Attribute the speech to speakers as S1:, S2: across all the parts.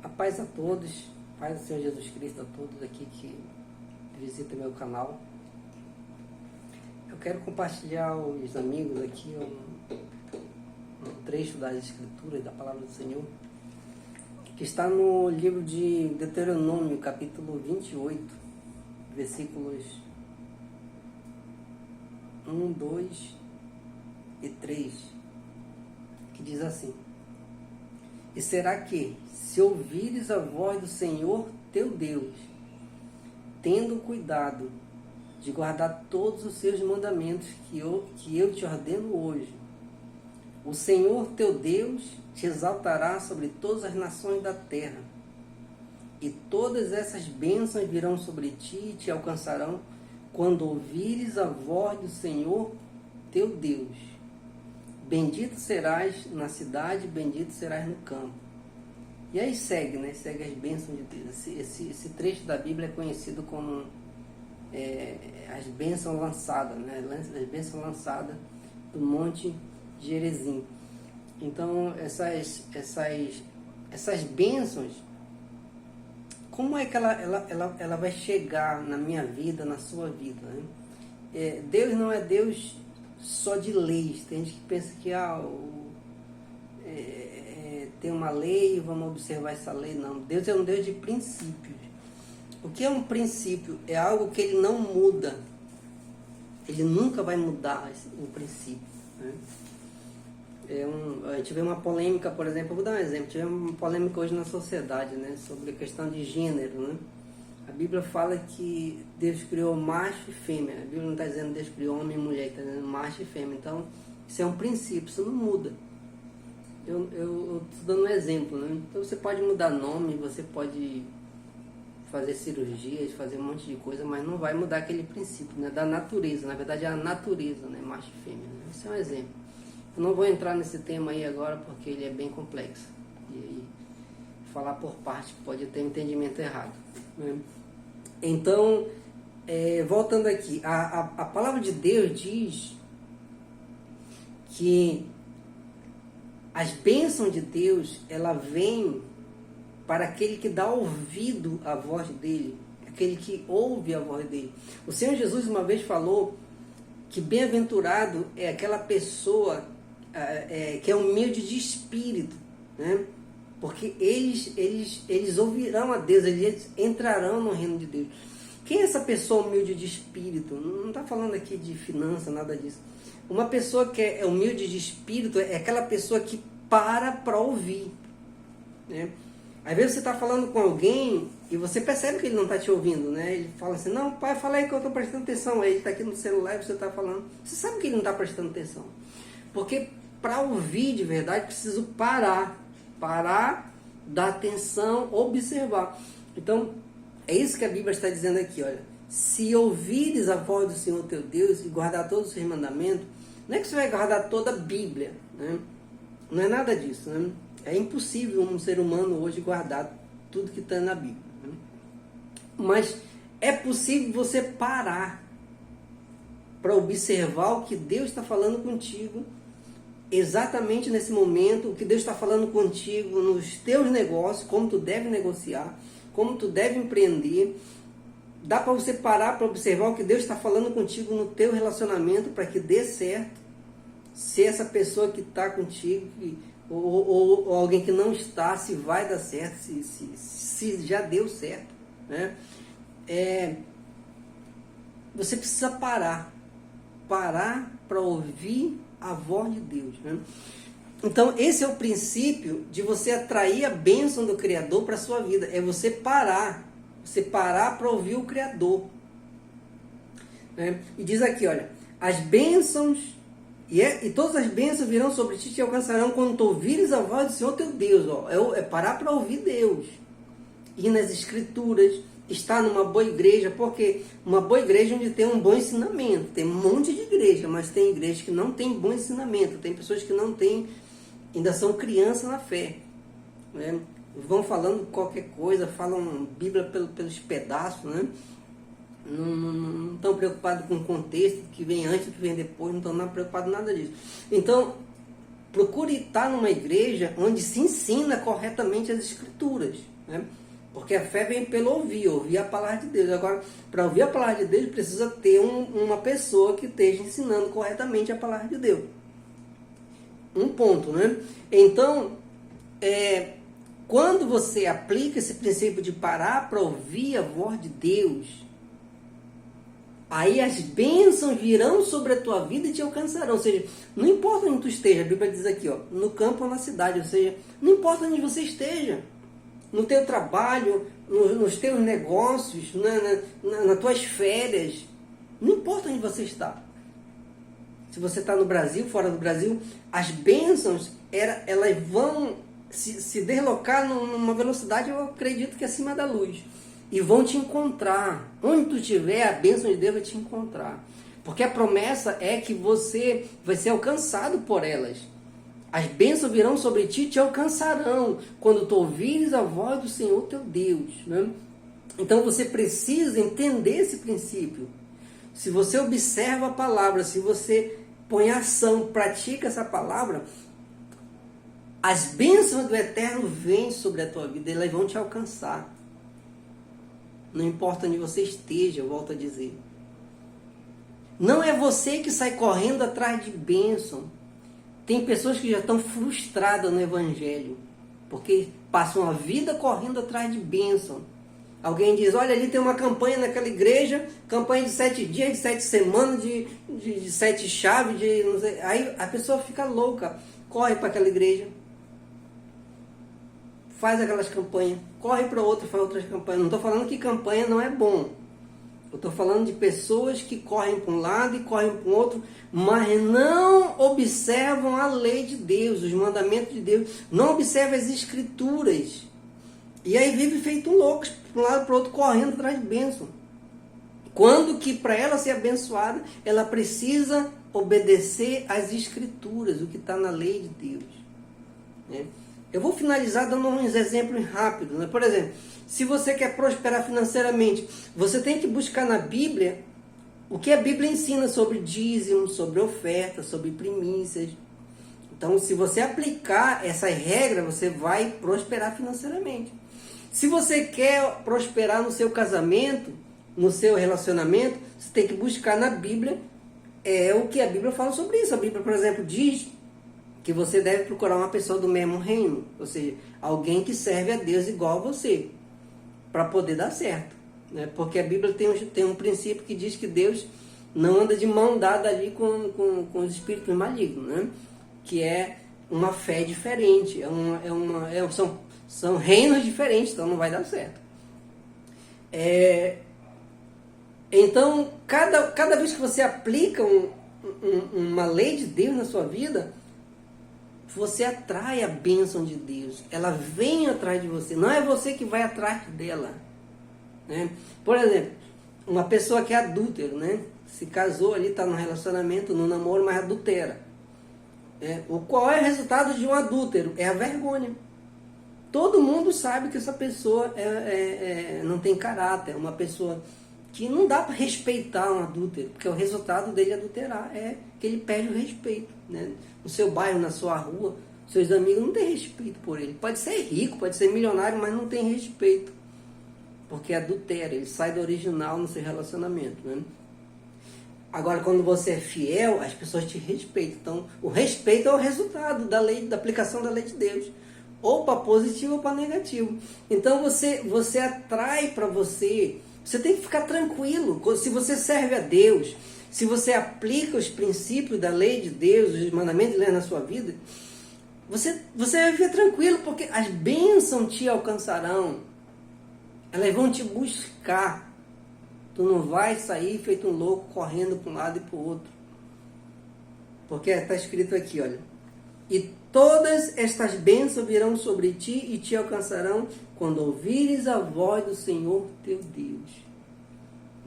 S1: A paz a todos, paz do Senhor Jesus Cristo a todos aqui que visitam meu canal. Eu quero compartilhar aos amigos aqui um trecho das Escrituras, da Palavra do Senhor, que está no livro de Deuteronômio, capítulo 28, versículos 1, 2 e 3, que diz assim: E será que, se ouvires a voz do Senhor teu Deus, tendo cuidado de guardar todos os seus mandamentos que eu te ordeno hoje, o Senhor teu Deus te exaltará sobre todas as nações da terra, e todas essas bênçãos virão sobre ti e te alcançarão quando ouvires a voz do Senhor teu Deus. Bendito serás na cidade, bendito serás no campo. E aí segue, né? Segue as bênçãos de Deus. Esse trecho da Bíblia é conhecido como as bênçãos lançadas, né? As bênçãos lançadas do Monte Gerizim. Então, essas bênçãos, como é que ela vai chegar na minha vida, na sua vida, né? Deus não é Deus só de leis. Tem gente que pensa que tem uma lei, vamos observar essa lei. Não, Deus é um Deus de princípios. O que é um princípio? É algo que ele não muda. Ele nunca vai mudar o princípio, né? A gente vê uma polêmica, por exemplo, vou dar um exemplo, tivemos uma polêmica hoje na sociedade, né, sobre a questão de gênero, né? A Bíblia fala que Deus criou macho e fêmea. A Bíblia não está dizendo Deus criou homem e mulher, está dizendo macho e fêmea. Então, isso é um princípio, isso não muda. Eu estou dando um exemplo, né? Então, você pode mudar nome, você pode fazer cirurgias, fazer um monte de coisa, mas não vai mudar aquele princípio, né, da natureza. Na verdade, é a natureza, né, macho e fêmea, né? Esse é um exemplo. Eu não vou entrar nesse tema aí agora, porque ele é bem complexo. E aí, falar por parte pode ter um entendimento errado, né? Então, voltando aqui, a palavra de Deus diz que as bênçãos de Deus, ela vem para aquele que dá ouvido à voz dele, aquele que ouve a voz dele. O Senhor Jesus uma vez falou que bem-aventurado é aquela pessoa que é humilde de espírito, né? Porque eles ouvirão a Deus, eles entrarão no reino de Deus. Quem é essa pessoa humilde de espírito? Não está falando aqui de finança, nada disso. Uma pessoa que é humilde de espírito é aquela pessoa que para ouvir, né? Às vezes você está falando com alguém e você percebe que ele não está te ouvindo, né? Ele fala assim: não, pai, fala aí que eu estou prestando atenção. Aí ele está aqui no celular e você está falando. Você sabe que ele não está prestando atenção. Porque para ouvir de verdade, preciso parar, dar atenção, observar. Então, é isso que a Bíblia está dizendo aqui, olha. Se ouvires a voz do Senhor teu Deus e guardar todos os seus mandamentos, não é que você vai guardar toda a Bíblia, né? Não é nada disso, né? É impossível um ser humano hoje guardar tudo que está na Bíblia, né? Mas é possível você parar para observar o que Deus está falando contigo exatamente nesse momento, o que Deus está falando contigo nos teus negócios, como tu deve negociar, como tu deve empreender. Dá para você parar para observar o que Deus está falando contigo no teu relacionamento para que dê certo. Se essa pessoa que está contigo ou alguém que não está, se vai dar certo, se já deu certo, né? Você precisa parar para ouvir a voz de Deus, né? Então, esse é o princípio de você atrair a bênção do Criador para a sua vida. É você parar para ouvir o Criador, né? E diz aqui, olha, as bênçãos, e todas as bênçãos virão sobre ti e te alcançarão quando tu ouvires a voz do Senhor teu Deus. Ó, é parar para ouvir Deus. Ir nas Escrituras, estar numa boa igreja, porque uma boa igreja onde tem um bom ensinamento. Tem um monte de igreja, mas tem igrejas que não tem bom ensinamento. Tem pessoas que não têm, ainda são crianças na fé, né? Vão falando qualquer coisa, falam Bíblia pelos pedaços, né? Não estão preocupados com o contexto, que vem antes, que vem depois, não estão preocupados com nada disso. Então, procure estar numa igreja onde se ensina corretamente as Escrituras, né? Porque a fé vem pelo ouvir a palavra de Deus. Agora, para ouvir a palavra de Deus, precisa ter uma pessoa que esteja ensinando corretamente a palavra de Deus. Um ponto, né? Então, quando você aplica esse princípio de parar para ouvir a voz de Deus, aí as bênçãos virão sobre a tua vida e te alcançarão. Ou seja, não importa onde tu esteja, a Bíblia diz aqui, ó, no campo ou na cidade, ou seja, não importa onde você esteja, no teu trabalho, nos teus negócios, nas tuas férias, não importa onde você está. Se você está no Brasil, fora do Brasil, as bênçãos, elas vão se deslocar numa velocidade, eu acredito que acima da luz. E vão te encontrar. Onde tu estiver, a bênção de Deus vai te encontrar. Porque a promessa é que você vai ser alcançado por elas. As bênçãos virão sobre ti e te alcançarão quando tu ouvires a voz do Senhor teu Deus. Né? Então você precisa entender esse princípio. Se você observa a palavra, se você põe ação, pratica essa palavra, as bênçãos do Eterno vêm sobre a tua vida, elas vão te alcançar. Não importa onde você esteja, eu volto a dizer. Não é você que sai correndo atrás de bênção. Tem pessoas que já estão frustradas no Evangelho, porque passam a vida correndo atrás de bênção. Alguém diz, olha, ali tem uma campanha naquela igreja, campanha de 7 dias, de 7 semanas, de 7 chaves, de não sei. Aí a pessoa fica louca, corre para aquela igreja, faz aquelas campanhas, corre para outra, faz outras campanhas. Não estou falando que campanha não é bom. Eu estou falando de pessoas que correm para um lado e correm para o outro, mas não observam a lei de Deus, os mandamentos de Deus, não observam as escrituras. E aí vive feito um louco, para um lado e para o outro, correndo atrás de bênção. Quando que para ela ser abençoada, ela precisa obedecer às escrituras, o que está na lei de Deus. Né? Eu vou finalizar dando uns exemplos rápidos. Né? Por exemplo, se você quer prosperar financeiramente, você tem que buscar na Bíblia o que a Bíblia ensina sobre dízimo, sobre oferta, sobre primícias. Então, se você aplicar essa regra, você vai prosperar financeiramente. Se você quer prosperar no seu casamento, no seu relacionamento, você tem que buscar na Bíblia o que a Bíblia fala sobre isso. A Bíblia, por exemplo, diz que você deve procurar uma pessoa do mesmo reino, ou seja, alguém que serve a Deus igual a você, para poder dar certo. Né? Porque a Bíblia tem um princípio que diz que Deus não anda de mão dada ali com os espíritos malignos, né? Que é uma fé diferente, são reinos diferentes, então não vai dar certo. Então, cada vez que você aplica uma lei de Deus na sua vida, você atrai a bênção de Deus. Ela vem atrás de você. Não é você que vai atrás dela. Né? Por exemplo, uma pessoa que é adúltero, né? Se casou ali, está no relacionamento, no namoro, mas adultera. Qual é o resultado de um adúltero? É a vergonha. Todo mundo sabe que essa pessoa não tem caráter. É uma pessoa que não dá para respeitar um adúltero, porque o resultado dele adulterar é que ele perde o respeito. Né? No seu bairro, na sua rua, seus amigos não têm respeito por ele. Pode ser rico, pode ser milionário, mas não tem respeito. Porque adultera, ele sai do original no seu relacionamento. Né? Agora, quando você é fiel, as pessoas te respeitam. Então, o respeito é o resultado da aplicação da lei de Deus. Ou para positivo ou para negativo. Então, você atrai para você. Você tem que ficar tranquilo. Se você serve a Deus, se você aplica os princípios da lei de Deus, os mandamentos de Deus na sua vida, você vai viver tranquilo, porque as bênçãos te alcançarão. Elas vão te buscar. Tu não vai sair feito um louco, correndo para um lado e para o outro. Porque está escrito aqui, olha. E todas estas bênçãos virão sobre ti e te alcançarão quando ouvires a voz do Senhor teu Deus.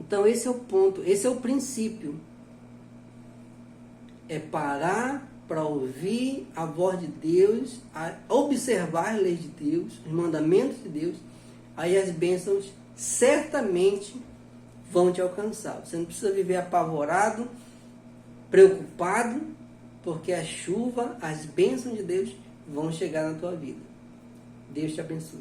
S1: Então esse é o ponto, esse é o princípio. É parar para ouvir a voz de Deus, observar as leis de Deus, os mandamentos de Deus, aí as bênçãos certamente vão te alcançar. Você não precisa viver apavorado, preocupado, porque a chuva, as bênçãos de Deus vão chegar na tua vida. Deus te abençoe.